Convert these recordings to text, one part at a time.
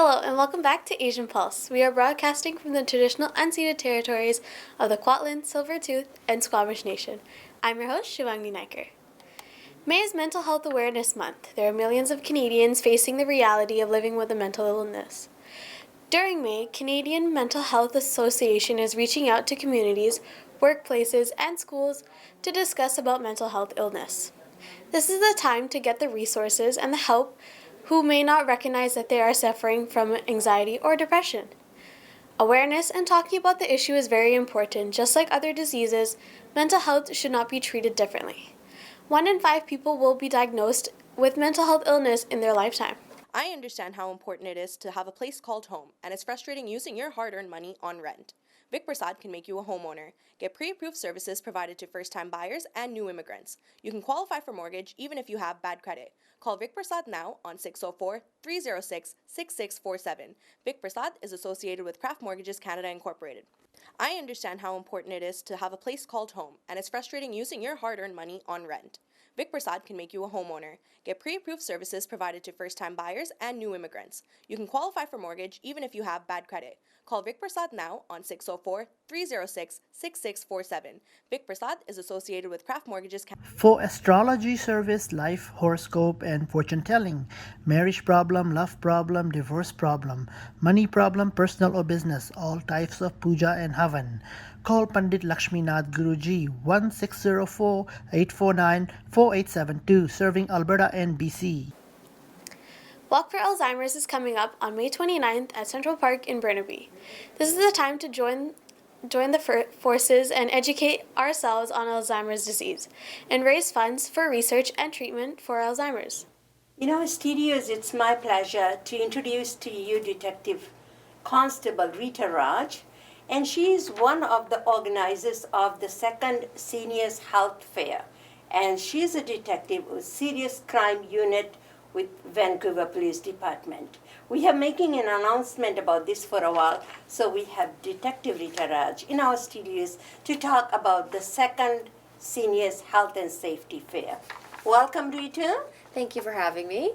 Hello and welcome back to Asian Pulse. We are broadcasting from the traditional unceded territories of the Kwantlen, Silvertooth, and Squamish Nation. I'm your host, Shivangi Naiker. May is Mental Health Awareness Month. There are millions of Canadians facing the reality of living with a mental illness. During May, Canadian Mental Health Association is reaching out to communities, workplaces, and schools to discuss about mental health illness. This is the time to get the resources and the help who may not recognize that they are suffering from anxiety or depression. Awareness and talking about the issue is very important. Just like other diseases, mental health should not be treated differently. 1 in 5 people will be diagnosed with mental health illness in their lifetime. I understand how important it is to have a place called home, and it's frustrating using your hard-earned money on rent. Vic Prasad can make you a homeowner. Get pre-approved services provided to first-time buyers and new immigrants. You can qualify for mortgage even if you have bad credit. Call Vic Prasad now on 604-306-6647. Vic Prasad is associated with Craft Mortgages Canada Incorporated. I understand how important it is to have a place called home, and it's frustrating using your hard-earned money on rent. Vic Prasad can make you a homeowner. Get pre-approved services provided to first-time buyers and new immigrants. You can qualify for mortgage even if you have bad credit. Call Vic Prasad now on 604-306-6647. Vic Prasad is associated with Craft Mortgages Canada. For astrology service, life horoscope, and fortune telling, marriage problem, love problem, divorce problem, money problem, personal or business, all types of puja and havan. Call Pandit Lakshminath Guruji 1604-849-4872, serving Alberta and BC. Walk for Alzheimer's is coming up on May 29th at Central Park in Burnaby. This is the time to join the forces and educate ourselves on Alzheimer's disease and raise funds for research and treatment for Alzheimer's. In our studios, it's my pleasure to introduce to you Detective Constable Rita Raj, and she is one of the organizers of the second Seniors Health Fair, and she is a detective with Serious Crime Unit with Vancouver Police Department. We have making an announcement about this for a while, so we have Detective Rita Raj in our studios to talk about the second Seniors Health and Safety Fair. Welcome, Rita. Thank you for having me.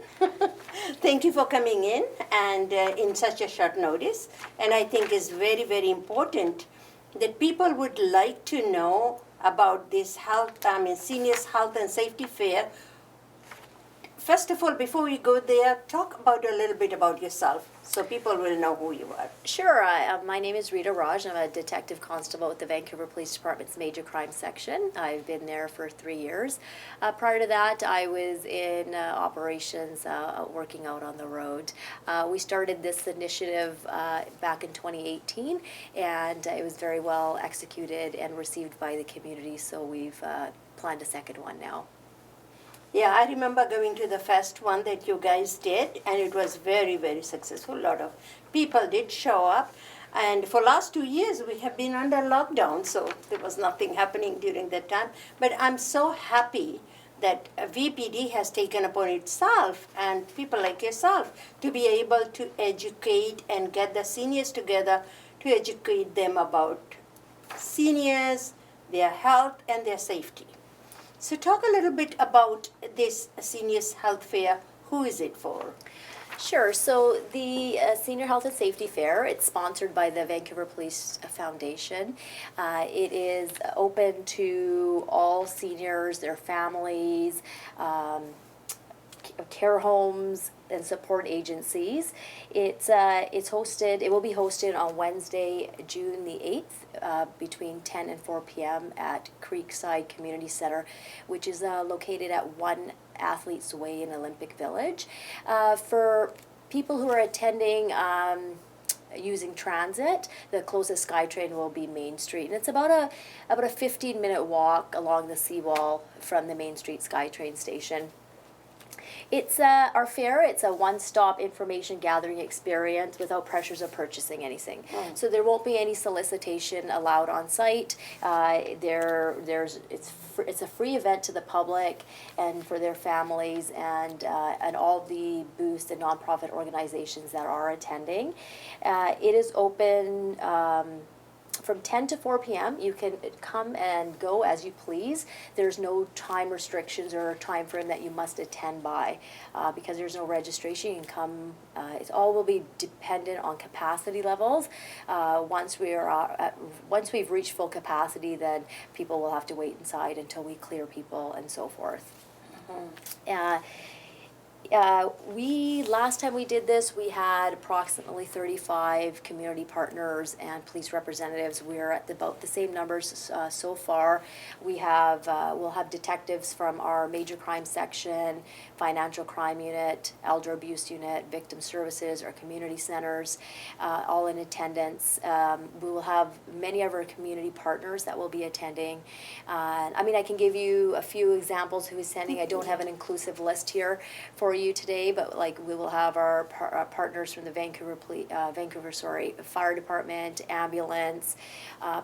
Thank you for coming in and in such a short notice. And I think it's very, very important that people would like to know about this Seniors Health and Safety Fair. First of all, before we go there, talk about a little bit about yourself so people will know who you are. Sure. My name is Rita Raj. I'm a detective constable with the Vancouver Police Department's Major Crime Section. I've been there for 3 years. Prior to that, I was in operations working out on the road. We started this initiative back in 2018, and it was very well executed and received by the community, so we've planned a second one now. Yeah, I remember going to the first one that you guys did, and it was very, very successful. A lot of people did show up. And for last 2 years, we have been under lockdown, so there was nothing happening during that time. But I'm so happy that VPD has taken upon itself, and people like yourself, to be able to educate and get the seniors together to educate them about seniors, their health, and their safety. So talk a little bit about this Seniors Health Fair. Who is it for? Sure. So the Senior Health and Safety Fair, it's sponsored by the Vancouver Police Foundation. It is open to all seniors, their families, care homes, and support agencies. It will be hosted on Wednesday, June the 8th, between 10 and 4 p.m. at Creekside Community Center, which is located at 1 Athletes Way in Olympic Village. For people who are attending using transit, the closest SkyTrain will be Main Street, and it's about a 15-minute walk along the seawall from the Main Street SkyTrain station. It's our fair. It's a one-stop information gathering experience without pressures of purchasing anything. So there won't be any solicitation allowed on site. It's a free event to the public and for their families and all the booths and nonprofit organizations that are attending. It is open from 10 to 4 p.m. You can come and go as you please. There's no time restrictions or time frame that you must attend by because there's no registration. You can come. It all will be dependent on capacity levels. Once we've reached full capacity, then people will have to wait inside until we clear people and so forth. Last time we did this, we had approximately 35 community partners and police representatives. We're at about the same numbers so far. We'll have detectives from our major crime section, financial crime unit, elder abuse unit, victim services, our community centers, all in attendance. We will have many of our community partners that will be attending. I can give you a few examples who is attending. I don't have an inclusive list here for you today, but we will have our partners from the Vancouver Fire Department, ambulance,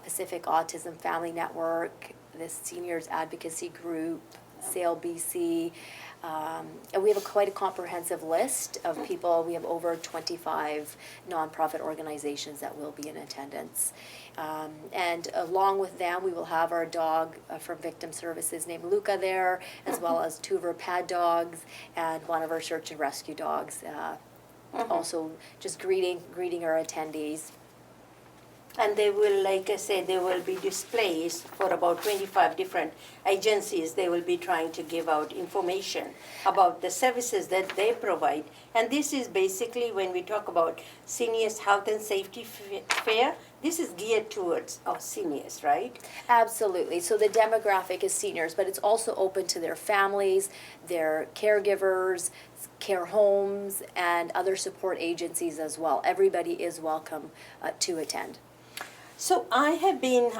Pacific Autism Family Network, the Seniors Advocacy Group, SAIL BC, and we have quite a comprehensive list of people. We have over 25 nonprofit organizations that will be in attendance. And along with them, we will have our dog from Victim Services named Luca there, as well as 2 of our pad dogs and 1 of our search and rescue dogs. Also just greeting our attendees. And they will, like I said, there will be displays for about 25 different agencies. They will be trying to give out information about the services that they provide. And this is basically when we talk about seniors health and safety fair, this is geared towards our seniors, right? Absolutely. So the demographic is seniors, but it's also open to their families, their caregivers, care homes, and other support agencies as well. Everybody is welcome to attend. So I've been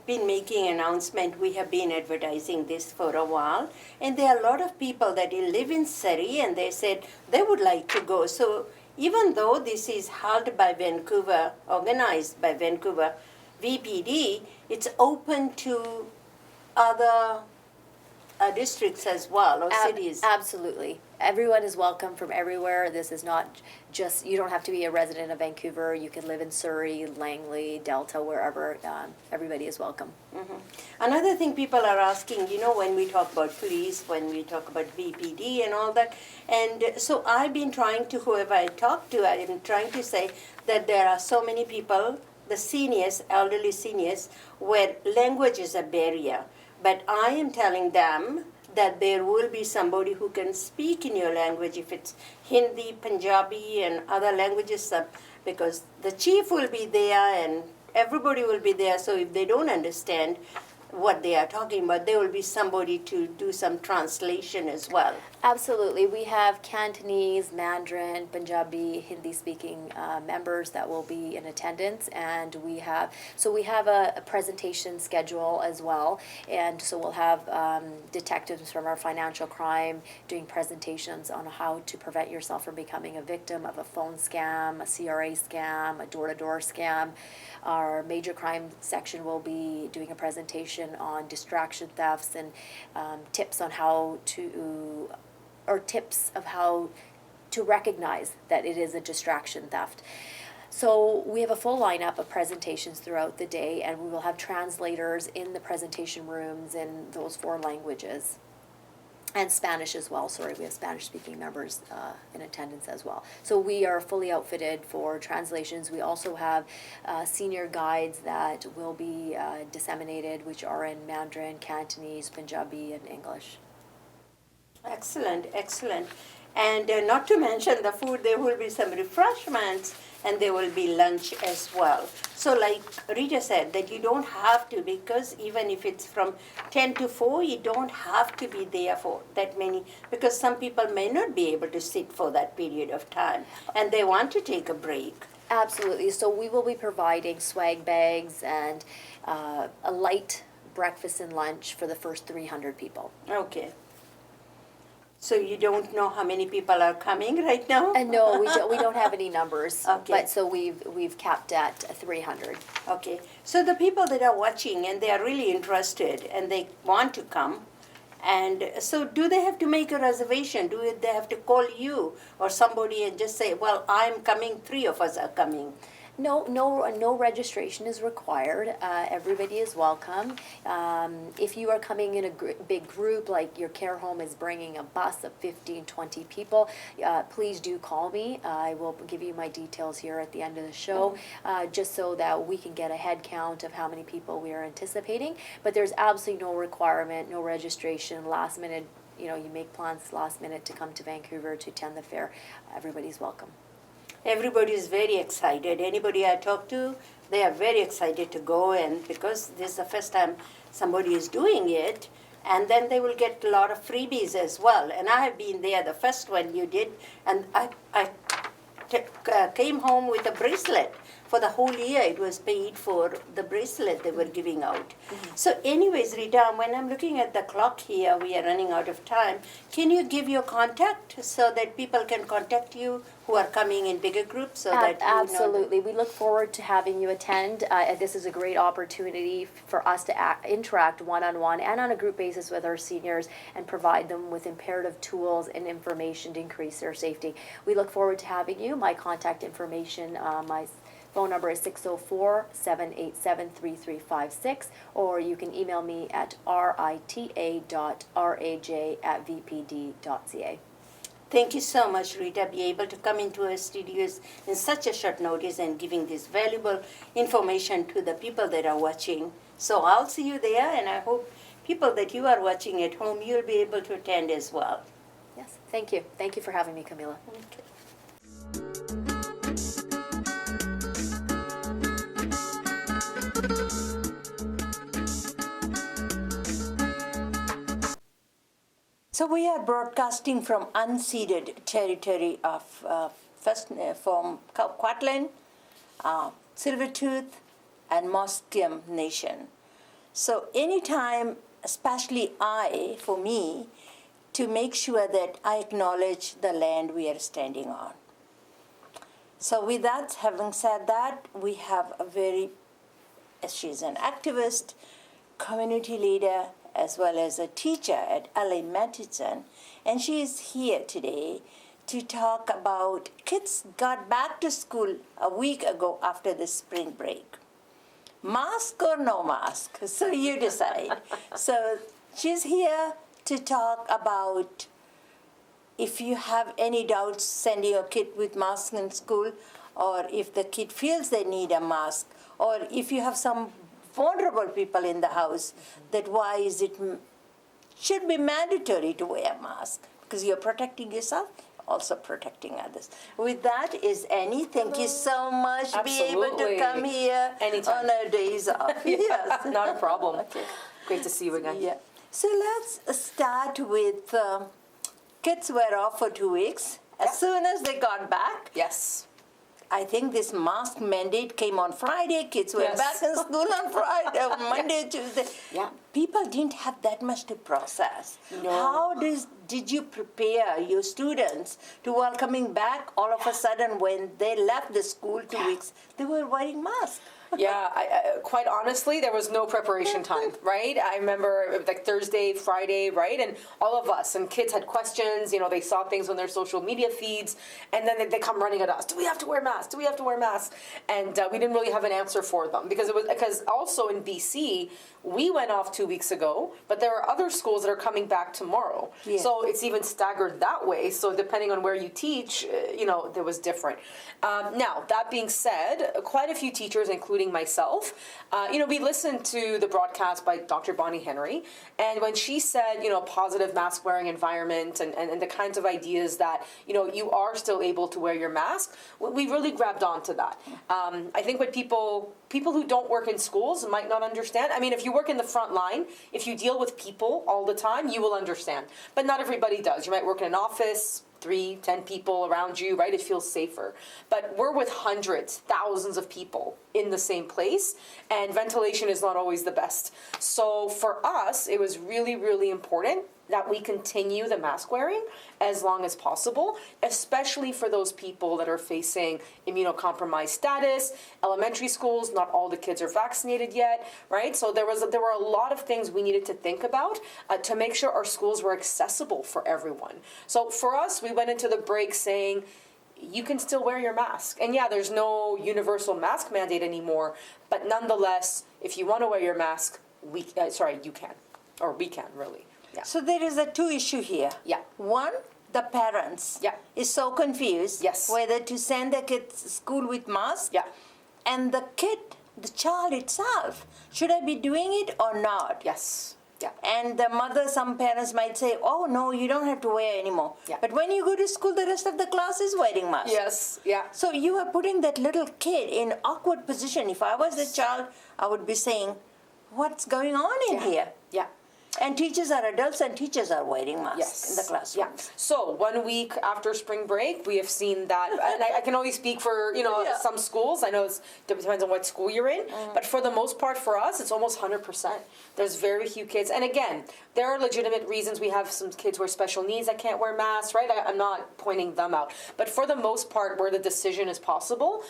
making an announcement. We have been advertising this for a while, and there are a lot of people that live in Surrey, and they said they would like to go. So even though this is held by Vancouver, organized by Vancouver VPD, it's open to other districts as well, or cities. Absolutely. Everyone is welcome from everywhere. This is not just, you don't have to be a resident of Vancouver. You can live in Surrey, Langley, Delta, wherever. Everybody is welcome. Another thing people are asking, when we talk about police, when we talk about VPD and all that, and so I've been trying to, whoever I talk to, I'm trying to say that there are so many people, the seniors, elderly seniors, where language is a barrier. But I am telling them that there will be somebody who can speak in your language, if it's Hindi, Punjabi, and other languages, because the chief will be there and everybody will be there. So if they don't understand what they are talking about, there will be somebody to do some translation as well. Absolutely. We have Cantonese, Mandarin, Punjabi, Hindi-speaking members that will be in attendance, and we have a presentation schedule as well, and so we'll have detectives from our financial crime doing presentations on how to prevent yourself from becoming a victim of a phone scam, a CRA scam, a door-to-door scam. Our major crime section will be doing a presentation on distraction thefts and tips of how to recognize that it is a distraction theft. So we have a full lineup of presentations throughout the day, and we will have translators in the presentation rooms in those 4 languages. And Spanish as well. Sorry, we have Spanish-speaking members in attendance as well. So we are fully outfitted for translations. We also have senior guides that will be disseminated, which are in Mandarin, Cantonese, Punjabi, and English. Excellent, excellent. And not to mention the food, there will be some refreshments and there will be lunch as well. So like Rita said, that you don't have to, because even if it's from 10 to 4, you don't have to be there for that many, because some people may not be able to sit for that period of time and they want to take a break. Absolutely. So we will be providing swag bags and a light breakfast and lunch for the first 300 people. Okay. So you don't know how many people are coming right now? No, we don't have any numbers. Okay. But so we've capped at 300. Okay. So the people that are watching and they are really interested and they want to come, and so do they have to make a reservation? Do they have to call you or somebody and just say, well, I'm coming, 3 of us are coming? No registration is required. Everybody is welcome. If you are coming in a big group, like your care home is bringing a bus of 15, 20 people, please do call me. I will give you my details here at the end of the show, just so that we can get a head count of how many people we are anticipating. But there's absolutely no requirement, no registration, last minute. You make plans last minute to come to Vancouver to attend the fair. Everybody's welcome. Everybody is very excited. Anybody I talk to, they are very excited to go, and because this is the first time somebody is doing it, and then they will get a lot of freebies as well. And I have been there the first one you did, and I came home with a bracelet. For the whole year, it was paid for the bracelet they were giving out. So anyways, Rita, when I'm looking at the clock here, we are running out of time. Can you give your contact so that people can contact you who are coming in bigger groups? So that Absolutely. We look forward to having you attend. This is a great opportunity for us to interact one-on-one and on a group basis with our seniors and provide them with imperative tools and information to increase their safety. We look forward to having you. My contact information, my phone number is 604-787-3356, or you can email me at rita.raj@vpd.ca. Thank you so much, Rita, be able to come into our studios in such a short notice and giving this valuable information to the people that are watching. So I'll see you there, and I hope people that you are watching at home, you'll be able to attend as well. Yes, thank you. Thank you for having me, Kamilla. Okay. So we are broadcasting from unceded territory of from Kwantlen, Silvertooth, and Musqueam Nation. So anytime, especially for me, to make sure that I acknowledge the land we are standing on. So with that, having said that, we have she's an activist, community leader, as well as a teacher at LA Medicine, and she is here today to talk about kids got back to school a week ago after the spring break. Mask or no mask? So you decide. So she's here to talk about if you have any doubts sending your kid with mask in school, or if the kid feels they need a mask, or if you have some vulnerable people in the house, that why is it should be mandatory to wear a mask, because you're protecting yourself, also protecting others. With that is Annie. Thank you so much. Absolutely. Be able to come here anytime on our days off. Yes, not a problem. Okay. Great to see you again. Yeah. So let's start with kids were off for 2 weeks. As soon as they got back, Yes. I think this mask mandate came on Friday. Kids were back in school on Friday, Monday, Tuesday. Yeah. People didn't have that much to process. No. How did you prepare your students to welcoming back all of a sudden when they left the school 2 weeks? They were wearing masks. Yeah, quite honestly, there was no preparation time, right? I remember it was like Thursday, Friday, right? And all of us and kids had questions. They saw things on their social media feeds, and then they come running at us. Do we have to wear masks? Do we have to wear masks? And we didn't really have an answer for them because also in BC, we went off 2 weeks ago, but there are other schools that are coming back tomorrow. Yeah. So it's even staggered that way. So depending on where you teach, there was different. Now, that being said, quite a few teachers, including myself, we listened to the broadcast by Dr. Bonnie Henry, and when she said, positive mask wearing environment and the kinds of ideas that, you are still able to wear your mask, we really grabbed onto that. I think what people who don't work in schools might not understand. I mean, if you work in the front line, if you deal with people all the time, you will understand. But not everybody does. You might work in an office, 3-10 people around you, right? It feels safer. But we're with hundreds, thousands of people in the same place, and ventilation is not always the best. So for us, it was really, really important that we continue the mask wearing as long as possible, especially for those people that are facing immunocompromised status. Elementary schools, not all the kids are vaccinated yet, right? So there were a lot of things we needed to think about to make sure our schools were accessible for everyone. So for us, we went into the break saying, you can still wear your mask. And yeah, there's no universal mask mandate anymore, but nonetheless, if you want to wear your mask, you can, or we can, really. Yeah. So there is a two issue here. Yeah. One, the parents is so confused whether to send the kids to school with mask. Yeah. And the child itself, should I be doing it or not? Yes. Yeah. And the mother, some parents might say, oh no, you don't have to wear anymore. Yeah. But when you go to school, the rest of the class is wearing masks. Yes. Yeah. So you are putting that little kid in awkward position. If I was a child, I would be saying, what's going on in here? Yeah. And teachers are adults and teachers are wearing masks in the classroom. Yeah. So 1 week after spring break, we have seen that, and I can only speak for, some schools. I know it depends on what school you're in, but for the most part for us, it's almost 100%. There's very few kids. And again, there are legitimate reasons. We have some kids with special needs that can't wear masks, right? I'm not pointing them out. But for the most part, where the decision is possible,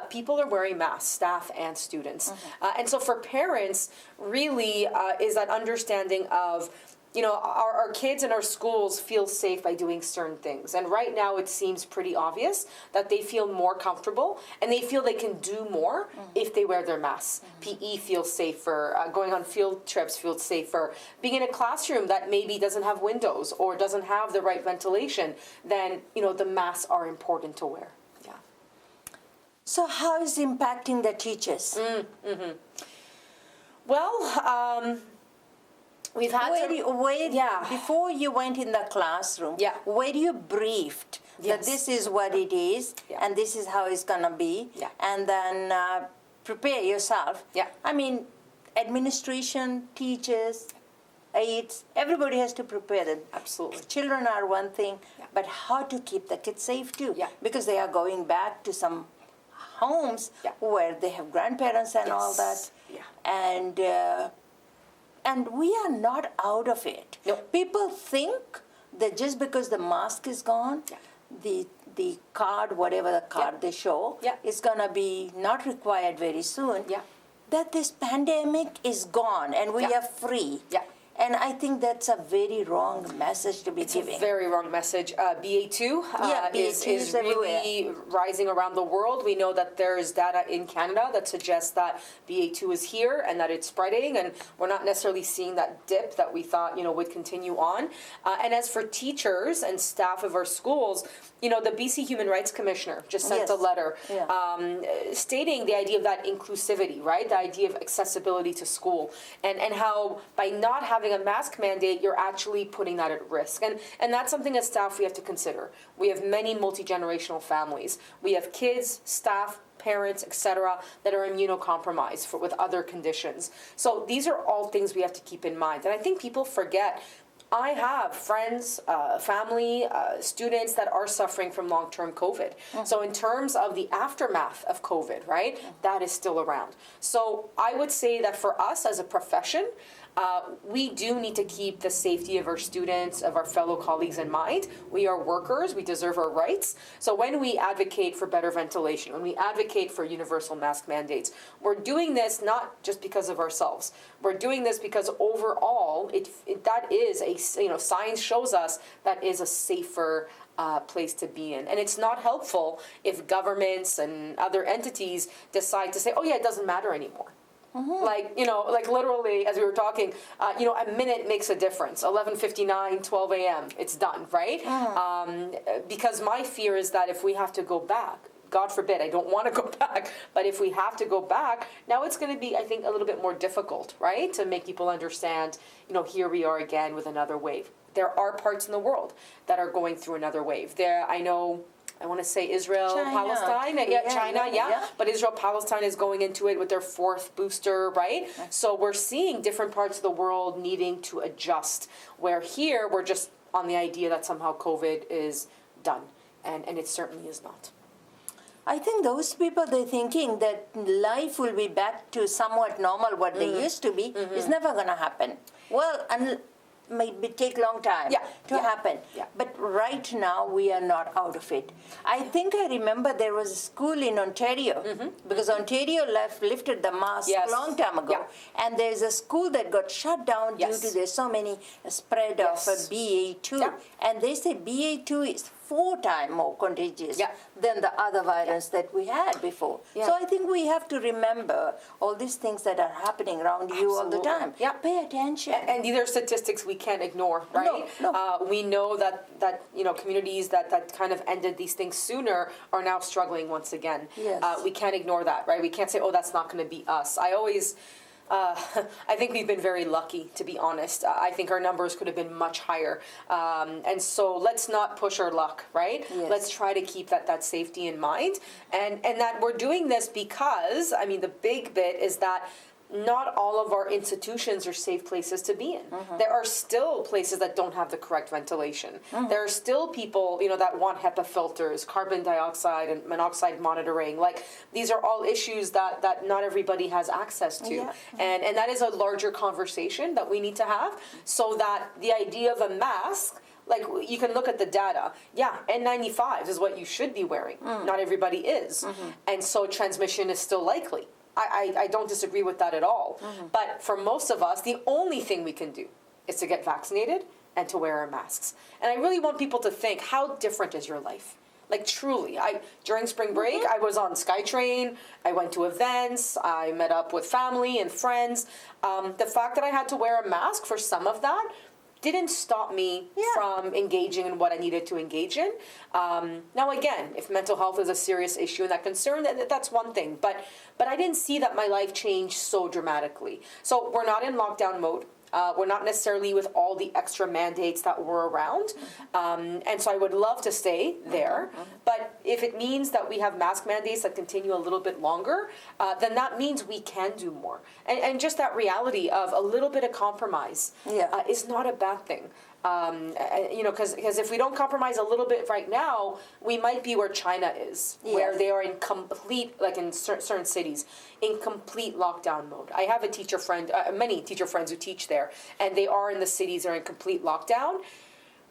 people are wearing masks, staff and students. And so for parents, really is that understanding of, our kids in our schools feel safe by doing certain things. And right now it seems pretty obvious that they feel more comfortable and they feel they can do more if they wear their masks. PE feels safer, going on field trips feels safer. Being in a classroom that maybe doesn't have windows or doesn't have the right ventilation, then, the masks are important to wear. Yeah. So how is it impacting the teachers? Well, we've had before you went in the classroom, were you briefed that this is what it is and this is how it's going to be, and then prepare yourself? I mean, administration, teachers, aides, everybody has to prepare them. Absolutely. Children are one thing, but how to keep the kids safe too, because they are going back to some homes where they have grandparents and all that, and we are not out of it. No. People think that just because the mask is gone, the card, whatever the card they show, is going to be not required very soon, that this pandemic is gone and we are free. And I think that's a very wrong message to be giving. It's a very wrong message. BA2 is really rising around the world. We know that there's data in Canada that suggests that BA2 is here and that it's spreading, and we're not necessarily seeing that dip that we thought, would continue on. And as for teachers and staff of our schools, the BC Human Rights Commissioner just sent a letter stating the idea of that inclusivity, right? The idea of accessibility to school, and how by not having a mask mandate, you're actually putting that at risk. And that's something as staff we have to consider. We have many multi-generational families. We have kids, staff, parents, etc., that are immunocompromised with other conditions. So these are all things we have to keep in mind. And I think people forget, I have friends, family, students that are suffering from long-term COVID. So in terms of the aftermath of COVID, right, that is still around. So I would say that for us as a profession, we do need to keep the safety of our students, of our fellow colleagues in mind. We are workers, we deserve our rights. So when we advocate for better ventilation, when we advocate for universal mask mandates, we're doing this not just because of ourselves. We're doing this because overall, that is science shows us that is a safer place to be in. And it's not helpful if governments and other entities decide to say, oh yeah, it doesn't matter anymore. Like literally, as we were talking, a minute makes a difference. 11:59, 12 a.m., it's done, right? Because my fear is that if we have to go back, God forbid, I don't want to go back, but if we have to go back, now it's going to be, I think, a little bit more difficult, right? To make people understand, here we are again with another wave. There are parts in the world that are going through another wave. I want to say Israel, China, Palestine, China. But Israel, Palestine is going into it with their fourth booster, right? So we're seeing different parts of the world needing to adjust, where here we're just on the idea that somehow COVID is done, and it certainly is not. I think those people, they're thinking that life will be back to somewhat normal, what they used to be, is never going to happen. Well, maybe take a long time to happen. But right now, we are not out of it. I think I remember there was a school in Ontario, because Ontario lifted the mask a long time ago. And there's a school that got shut down due to there's so many spread of BA2. And they say BA2 is 4 times more contagious Yeah. than the other virus that we had before. Yeah. So I think we have to remember all these things that are happening around you all the Absolutely. time. Yeah. Pay attention. And these are statistics we can't ignore, right? No. We know that communities that kind of ended these things sooner are now struggling once again. Yes. We can't ignore that, right? We can't say, oh, that's not going to be us. I think we've been very lucky, to be honest. I think our numbers could have been much higher. And so let's not push our luck, right? Yes. Let's try to keep that safety in mind. And that we're doing this because, I mean, the big bit is that not all of our institutions are safe places to be in. There are still places that don't have the correct ventilation. There are still people, that want HEPA filters, carbon dioxide and monoxide monitoring. Like, these are all issues that not everybody has access to. Yeah. And that is a larger conversation that we need to have, so that the idea of a mask, like, you can look at the data. Yeah, N95 is what you should be wearing. Not everybody is. And so transmission is still likely. I don't disagree with that at all. But for most of us, the only thing we can do is to get vaccinated and to wear our masks. And I really want people to think, how different is your life? Like, truly, during spring break, I was on SkyTrain, I went to events, I met up with family and friends. The fact that I had to wear a mask for some of that didn't stop me from engaging in what I needed to engage in. Now, again, if mental health is a serious issue and that concern, that's one thing. But I didn't see that my life changed so dramatically. So we're not in lockdown mode. We're not necessarily with all the extra mandates that were around. And so I would love to stay there. But if it means that we have mask mandates that continue a little bit longer, then that means we can do more. And just that reality of a little bit of compromise is not a bad thing. Because if we don't compromise a little bit right now, we might be where China is, where they are in complete, like in certain cities, in complete lockdown mode. I have a teacher friend, many teacher friends who teach there, and they are in the cities that are in complete lockdown.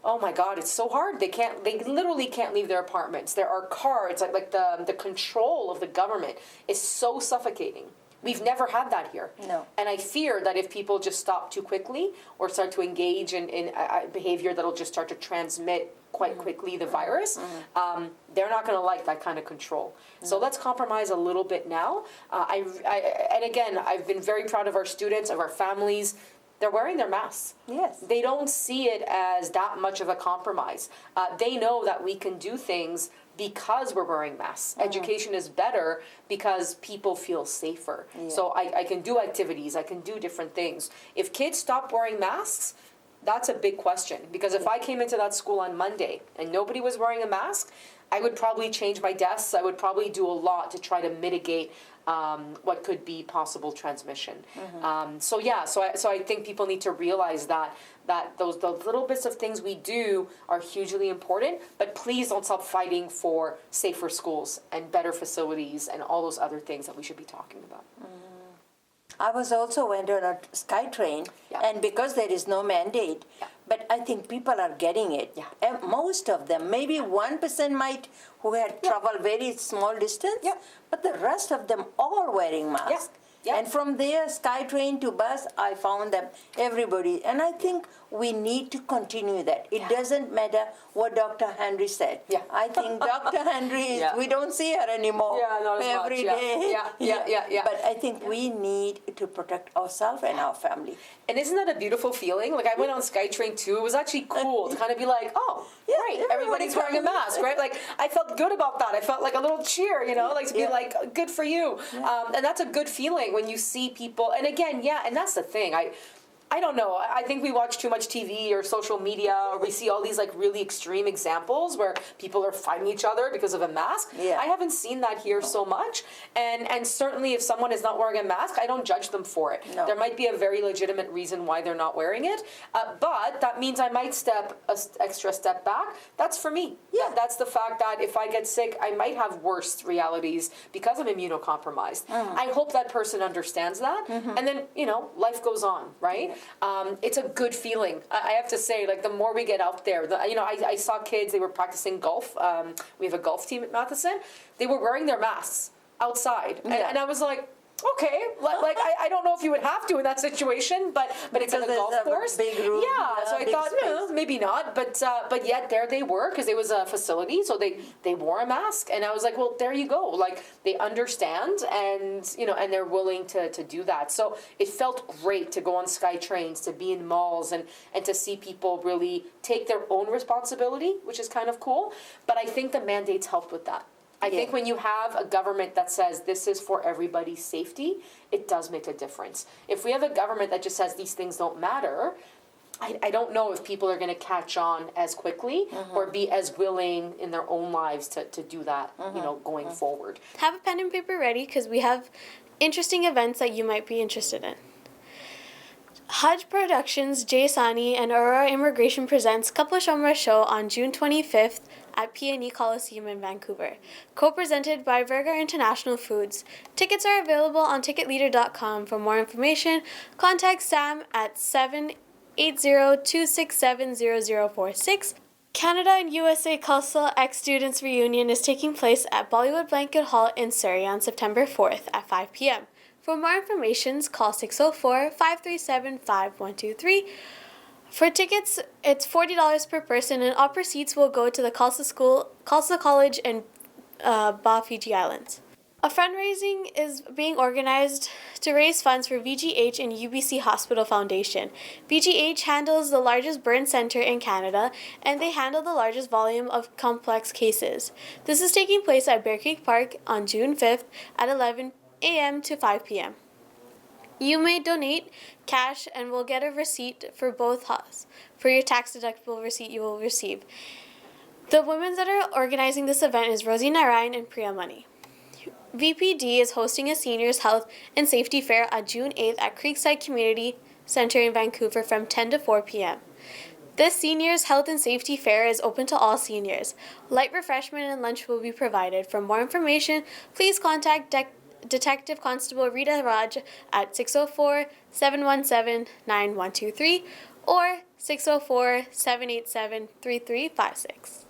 Oh my God, it's so hard. They literally can't leave their apartments. There are cards, like the control of the government is so suffocating. We've never had that here. No. And I fear that if people just stop too quickly or start to engage in behavior that'll just start to transmit quite quickly the virus, they're not going to like that kind of control. So let's compromise a little bit now. And again, I've been very proud of our students, of our families. They're wearing their masks. Yes. They don't see it as that much of a compromise. They know that we can do things because we're wearing masks. Education is better because people feel safer. So I can do activities, I can do different things. If kids stop wearing masks, that's a big question. Because if I came into that school on Monday and nobody was wearing a mask, I would probably change my desks. I would probably do a lot to try to mitigate what could be possible transmission. So I think people need to realize that those little bits of things we do are hugely important, but please don't stop fighting for safer schools and better facilities and all those other things that we should be talking about. I was also went on a SkyTrain, and because there is no mandate, but I think people are getting it. And most of them, maybe 1% might who had traveled very small distance, but the rest of them all wearing masks. And from there, SkyTrain to bus, I found them, everybody. And I think we need to continue that. It doesn't matter what Dr. Henry said. I think Dr. Henry, we don't see her anymore Not as every much. day. But I think we need to protect ourselves and our family. And isn't that a beautiful feeling? Like, I went on SkyTrain too. It was actually cool to kind of be like, oh, right, everybody's wearing a mask, right? Like, I felt good about that. I felt like a little cheer, like to be like, good for you. And that's a good feeling when you see people. And again, and that's the thing. I don't know. I think we watch too much TV or social media, or we see all these like really extreme examples where people are fighting each other because of a mask. I haven't seen that here so much. And certainly if someone is not wearing a mask, I don't judge them for it. There might be a very legitimate reason why they're not wearing it. But that means I might step an extra step back. That's for me. That's the fact that if I get sick, I might have worse realities because I'm immunocompromised. I hope that person understands that. And then, life goes on, right? It's a good feeling. I have to say, like, the more we get out there, I saw kids, they were practicing golf. We have a golf team at Matheson. They were wearing their masks outside. And I was like, okay, like I don't know if you would have to in that situation, but it's in a Because golf there's a course. big room, Yeah, so I big thought space. maybe not, but yet there they were, because it was a facility, so they wore a mask, and I was like, well, there you go, like they understand, and and they're willing to do that. So it felt great to go on Sky Trains, to be in malls, and to see people really take their own responsibility, which is kind of cool. But I think the mandates helped with that. I think when you have a government that says this is for everybody's safety, it does make a difference. If we have a government that just says these things don't matter, I don't know if people are going to catch on as quickly or be as willing in their own lives to do that, going forward. Have a pen and paper ready because we have interesting events that you might be interested in. Hajj Productions, Jay Sani, and Aurora Immigration presents Kapla Shamra Show on June 25th at P&E Coliseum in Vancouver, co-presented by Verga International Foods. Tickets are available on ticketleader.com. For more information, contact Sam at 780-267-0046. Canada and USA Cultural ex-students reunion is taking place at Bollywood Blanket Hall in Surrey on September 4th at 5 p.m. For more information, call 604-537-5123. For tickets, it's $40 per person, and all proceeds will go to the Khalsa College in Fiji Islands. A fundraising is being organized to raise funds for VGH and UBC Hospital Foundation. VGH handles the largest burn center in Canada, and they handle the largest volume of complex cases. This is taking place at Bear Creek Park on June 5th at 11 a.m. to 5 p.m. You may donate cash and will get a receipt for both for your tax-deductible receipt you will receive. The women that are organizing this event is Rosie Narayan and Priya Money. VPD is hosting a seniors health and safety fair on June 8th at Creekside Community Center in Vancouver from 10 to 4 p.m. This seniors health and safety fair is open to all seniors. Light refreshment and lunch will be provided. For more information, please contact Detective Constable Rita Raj at 604-717-9123 or 604-787-3356.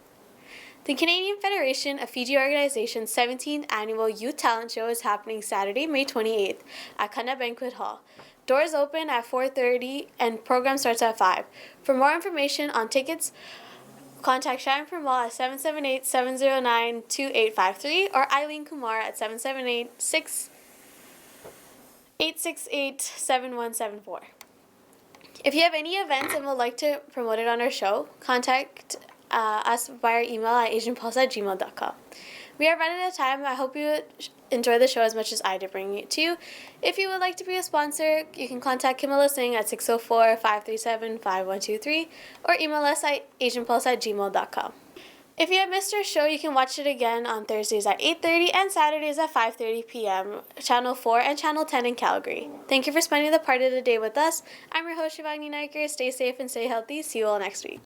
The Canadian Federation of Fiji Organization's 17th Annual Youth Talent Show is happening Saturday, May 28th at Kana Banquet Hall. Doors open at 4:30 and program starts at 5. For more information on tickets, contact Sharon Permal at 778-709-2853 or Eileen Kumar at 778-868-7174. If you have any events and would like to promote it on our show, contact us via our email at asianpulse@gmail.com. We are running out of time. I hope you enjoy the show as much as I did bringing it to you. If you would like to be a sponsor, you can contact Kamilla Singh at 604-537-5123 or email us at asianpulse@gmail.com. If you have missed our show, you can watch it again on Thursdays at 8:30 and Saturdays at 5:30 p.m., Channel 4 and Channel 10 in Calgary. Thank you for spending the part of the day with us. I'm your host, Shivani Naiker. Stay safe and stay healthy. See you all next week.